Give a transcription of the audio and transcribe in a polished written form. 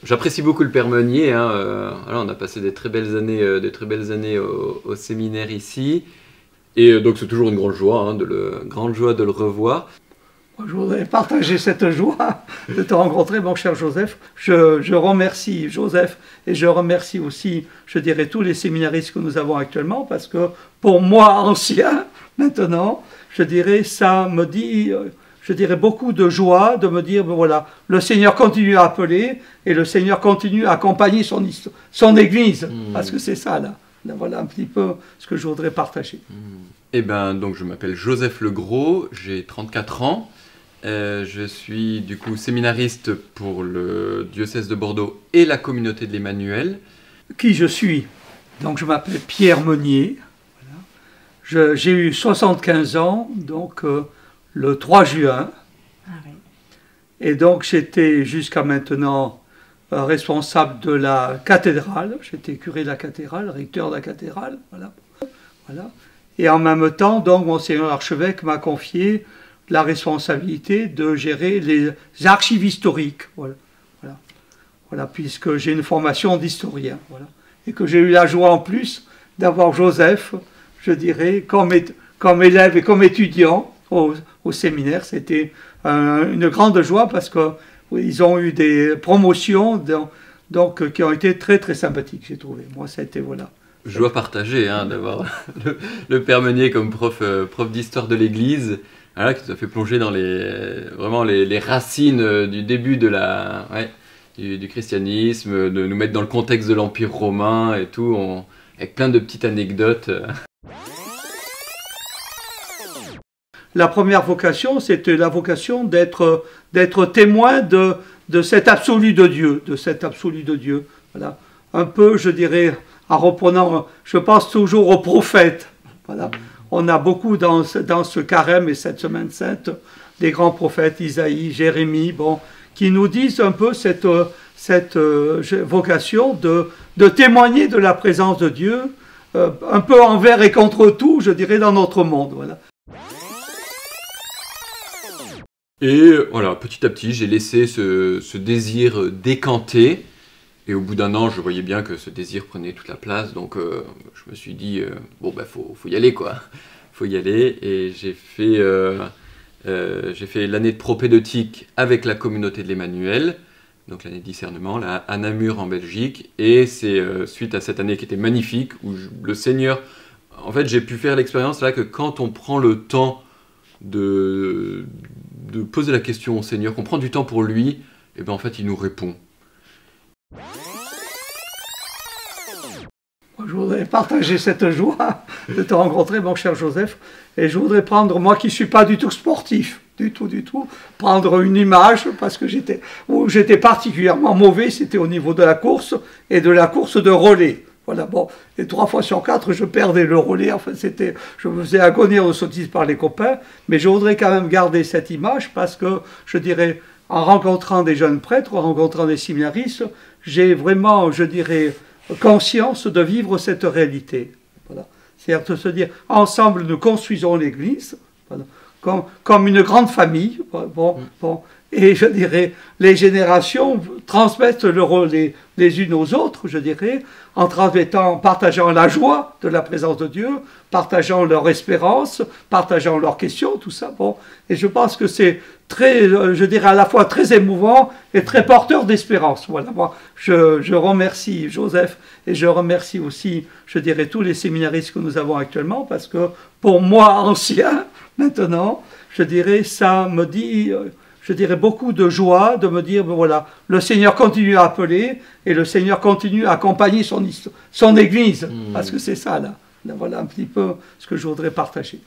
J'apprécie beaucoup le Père Meunier. Hein, voilà, on a passé des très belles années au séminaire ici. Et donc c'est toujours une grande joie, hein, grande joie de le revoir. Je voudrais partager cette joie de te rencontrer, mon cher Joseph. Je remercie Joseph et je remercie aussi, je dirais, tous les séminaristes que nous avons actuellement, parce que pour moi, ancien, maintenant, je dirais, ça me dit, je dirais, beaucoup de joie de me dire, ben voilà, le Seigneur continue à appeler et le Seigneur continue à accompagner son Église, parce que c'est ça, là. Voilà un petit peu ce que je voudrais partager. Eh ben, donc je m'appelle Joseph Legros, j'ai 34 ans. Je suis du coup séminariste pour le diocèse de Bordeaux et la communauté de l'Emmanuel. Qui je suis? Donc je m'appelle Pierre Meunier. Voilà. J'ai eu 75 ans, donc le 3 juin. Ah oui. Et donc j'étais jusqu'à maintenant responsable de la cathédrale. J'étais curé de la cathédrale, recteur de la cathédrale. Voilà. Voilà. Et en même temps, donc, Monseigneur l'archevêque m'a confié la responsabilité de gérer les archives historiques. Voilà. Voilà. Voilà, puisque j'ai une formation d'historien. Voilà. Et que j'ai eu la joie en plus d'avoir Joseph, je dirais, comme élève et comme étudiant au séminaire. C'était une grande joie parce qu'ils ont eu des promotions donc, qui ont été très très sympathiques, j'ai trouvé. Moi, ça a été, voilà. Joie partagée, hein, d'avoir le Père Meunier comme prof d'histoire de l'Église, voilà, qui nous a fait plonger dans vraiment les racines du début de du christianisme, de nous mettre dans le contexte de l'Empire romain et tout, avec plein de petites anecdotes. La première vocation, c'était la vocation d'être témoin de cet absolu de Dieu, Voilà. Un peu, je dirais, en reprenant, je pense toujours aux prophètes. Voilà. On a beaucoup dans ce carême et cette semaine sainte, des grands prophètes, Isaïe, Jérémie, bon, qui nous disent un peu cette vocation de témoigner de la présence de Dieu, un peu envers et contre tout, je dirais, dans notre monde. Voilà. Et voilà, petit à petit, j'ai laissé ce désir décanter. Et au bout d'un an, je voyais bien que ce désir prenait toute la place, donc je me suis dit, bon, bah, faut y aller, quoi. Faut y aller, et j'ai fait l'année de propédeutique avec la communauté de l'Emmanuel, donc l'année de discernement, là, à Namur, en Belgique, et c'est suite à cette année qui était magnifique, où le Seigneur, en fait, j'ai pu faire l'expérience, là, que quand on prend le temps de poser la question au Seigneur, qu'on prend du temps pour lui, et ben en fait, il nous répond. Je voudrais partager cette joie de te rencontrer, mon cher Joseph, et je voudrais prendre, moi qui ne suis pas du tout sportif, du tout, prendre une image, parce que j'étais particulièrement mauvais, c'était au niveau de la course, et de la course de relais. Voilà, bon, et 3 fois sur 4, je perdais le relais, enfin, je me faisais agonir de sottise par les copains, mais je voudrais quand même garder cette image, parce que, je dirais, en rencontrant des jeunes prêtres, en rencontrant des séminaristes, j'ai vraiment, je dirais, conscience de vivre cette réalité. Voilà. C'est-à-dire de se dire, ensemble, nous construisons l'Église, voilà, comme une grande famille. Bon, et je dirais, les générations transmettent le relais les unes aux autres, je dirais, en partageant la joie de la présence de Dieu, partageant leur espérance, partageant leurs questions, tout ça. Bon. Et je pense que c'est très, je dirais, à la fois très émouvant et très porteur d'espérance. Voilà. Moi, je remercie Joseph et je remercie aussi, je dirais, tous les séminaristes que nous avons actuellement, parce que pour moi, ancien, maintenant, je dirais, ça me dit, je dirais, beaucoup de joie de me dire, ben voilà, le Seigneur continue à appeler et le Seigneur continue à accompagner son Église, parce que c'est ça, là. Voilà un petit peu ce que je voudrais partager.